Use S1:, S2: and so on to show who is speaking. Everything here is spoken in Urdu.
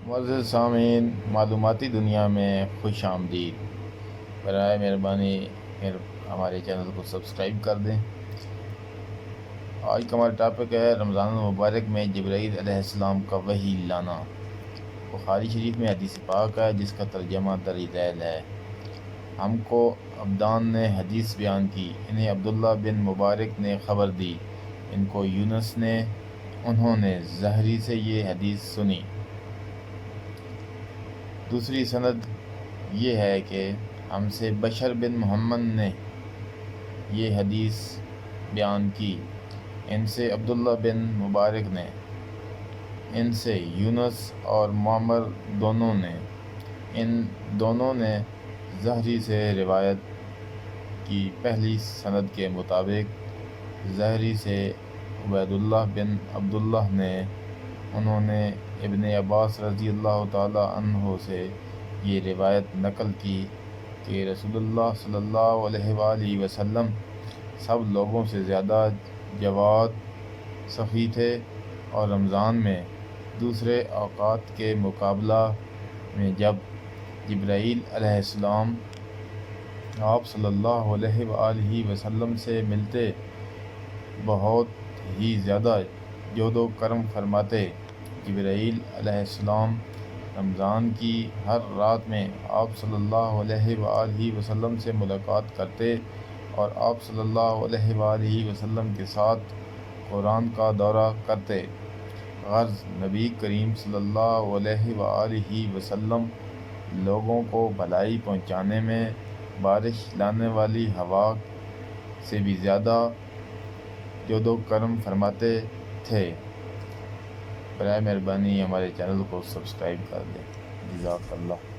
S1: معزز سامعین، معلوماتی دنیا میں خوش آمدید۔ برائے مہربانی ہمارے چینل کو سبسکرائب کر دیں۔ آج کا ہمارا ٹاپک ہے رمضان المبارک میں جبرائیل علیہ السلام کا وحی لانا۔ بخاری شریف میں حدیث پاک ہے جس کا ترجمہ درج ذیل ہے۔ ہم کو عبدان نے حدیث بیان کی، انہیں عبداللہ بن مبارک نے خبر دی، ان کو یونس نے، انہوں نے زہری سے یہ حدیث سنی۔ دوسری سند یہ ہے کہ ہم سے بشر بن محمد نے یہ حدیث بیان کی، ان سے عبداللہ بن مبارک نے، ان سے یونس اور معمر دونوں نے، ان دونوں نے زہری سے روایت کی۔ پہلی سند کے مطابق زہری سے عبید اللہ بن عبداللہ نے، انہوں نے ابن عباس رضی اللہ تعالی عنہ سے یہ روایت نقل کی کہ رسول اللہ صلی اللہ علیہ وآلہ وسلم سب لوگوں سے زیادہ جواد، سخی تھے، اور رمضان میں دوسرے اوقات کے مقابلہ میں جب جبرائیل علیہ السلام آپ صلی اللہ علیہ وآلہ وسلم سے ملتے بہت ہی زیادہ جود و کرم فرماتے۔ جبرائیل علیہ السلام رمضان کی ہر رات میں آپ صلی اللہ علیہ وآلہ وسلم سے ملاقات کرتے اور آپ صلی اللہ علیہ وآلہ وسلم کے ساتھ قرآن کا دورہ کرتے۔ غرض نبی کریم صلی اللہ علیہ وآلہ وسلم لوگوں کو بھلائی پہنچانے میں بارش لانے والی ہوا سے بھی زیادہ جود و کرم فرماتے تھے۔ برائے مہربانی ہمارے چینل کو سبسکرائب کر دیں۔ جزاک اللہ۔